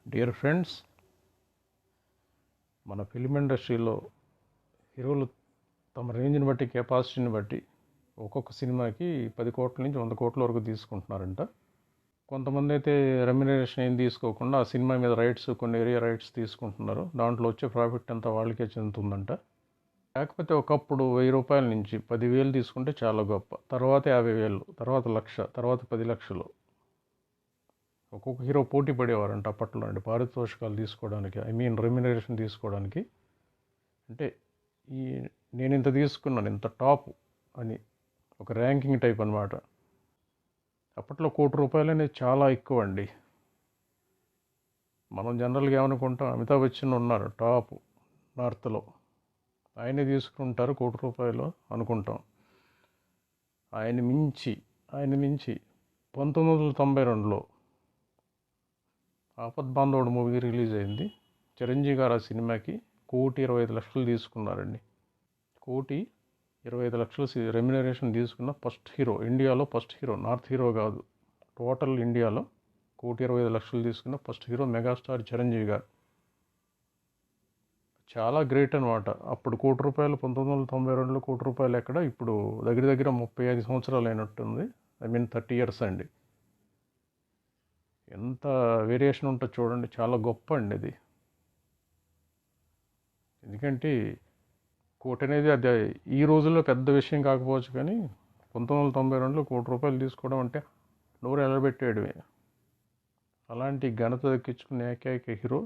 Dear friends, మన film ఇండస్ట్రీలో హీరోలు తమ రేంజ్ని బట్టి, కెపాసిటీని బట్టి ఒక్కొక్క సినిమాకి 10 కోట్ల నుంచి 100 కోట్ల వరకు తీసుకుంటున్నారంట. కొంతమంది అయితే రెమ్యునరేషన్ ఏం తీసుకోకుండా ఆ సినిమా మీద రైట్స్, కొన్ని ఏరియా రైట్స్ తీసుకుంటున్నారు. దాంట్లో వచ్చే ప్రాఫిట్ అంతా వాళ్ళకే చెందుతుందంట. కాకపోతే ఒకప్పుడు 1000 రూపాయల నుంచి 10,000 తీసుకుంటే చాలా గొప్ప, తర్వాత 50,000, తర్వాత 1,00,000, తర్వాత 10 లక్షలు ఒక్కొక్క హీరో పోటీ పడేవారంట అప్పట్లో అండి, పారితోషికాలు తీసుకోవడానికి, రెమ్యునరేషన్ తీసుకోవడానికి. అంటే నేను ఇంత తీసుకున్నాను, ఇంత టాప్ అని ఒక ర్యాంకింగ్ టైప్ అనమాట. అప్పట్లో 1 కోటి రూపాయలు అనేది చాలా ఎక్కువ అండి. మనం జనరల్గా ఏమనుకుంటాం, అమితాబ్ బచ్చన్ ఉన్నారు టాప్ నార్త్లో, ఆయనే తీసుకుంటారు 1 కోటి రూపాయలు అనుకుంటాం. ఆయన మించి 1992లో ఆపద్బాంధవుడు మూవీ రిలీజ్ అయింది. చిరంజీవి గారు ఆ సినిమాకి 1,25,00,000 తీసుకున్నారండి. 1,25,00,000 రెమ్యునరేషన్ తీసుకున్న ఫస్ట్ హీరో, ఇండియాలో ఫస్ట్ హీరో, నార్త్ హీరో కాదు, టోటల్ ఇండియాలో 1,25,00,000 తీసుకున్న ఫస్ట్ హీరో మెగాస్టార్ చిరంజీవి గారు. చాలా గ్రేట్ అనమాట. అప్పుడు 1 కోటి రూపాయలు 1992లో 1 కోటి రూపాయలు ఎక్కడ, ఇప్పుడు దగ్గర దగ్గర 35 సంవత్సరాలు అయినట్టుంది. 30 ఇయర్స్ అండి. ఎంత వేరియేషన్ ఉంటుందో చూడండి, చాలా గొప్ప అండి ఇది. ఎందుకంటే కోటి అనేది అది ఈ రోజుల్లో పెద్ద విషయం కాకపోవచ్చు, కానీ 1992లో 1 కోటి రూపాయలు తీసుకోవడం అంటే నోరు ఎలబెట్టేయడమే. అలాంటి ఘనత దక్కించుకునే ఏకైక హీరో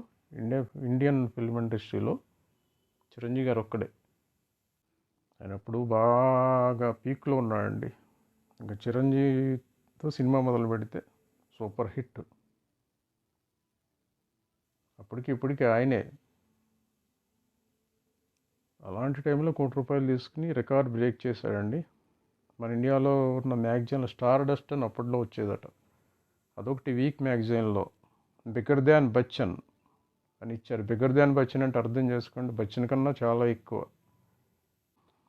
ఇండియన్ ఫిల్మ్ ఇండస్ట్రీలో చిరంజీవి గారు ఒక్కడే. ఆయన అప్పుడు బాగా పీక్లో ఉన్నాడండి. ఇంకా చిరంజీవితో సినిమా మొదలు పెడితే సూపర్ హిట్. ఇప్పటికి ఆయనే. అలాంటి టైంలో 1 కోటి రూపాయలు తీసుకుని రికార్డ్ బ్రేక్ చేశాడండి. మన ఇండియాలో ఉన్న మ్యాగజైన్లో స్టార్ డస్ట్ అని అప్పట్లో వచ్చేదట, అదొకటి వీక్ మ్యాగజైన్లో బిగ్గర్ దాన్ బచ్చన్ అని ఇచ్చారు. బిగ్గర్ దాన్ బచ్చన్ అంటే అర్థం చేసుకోండి, బచ్చన్ కన్నా చాలా ఎక్కువ.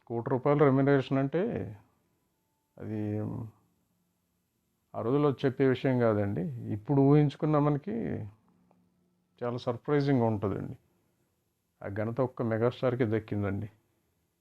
1 కోటి రూపాయల రెమ్యునరేషన్ అంటే అది ఆ రోజుల్లో చెప్పే విషయం కాదండి. ఇప్పుడు ఊహించుకున్న మనకి చాలా సర్ప్రైజింగ్గా ఉంటుందండి. ఆ ఘనత ఒక్క మెగాస్టార్కి దక్కిందండి.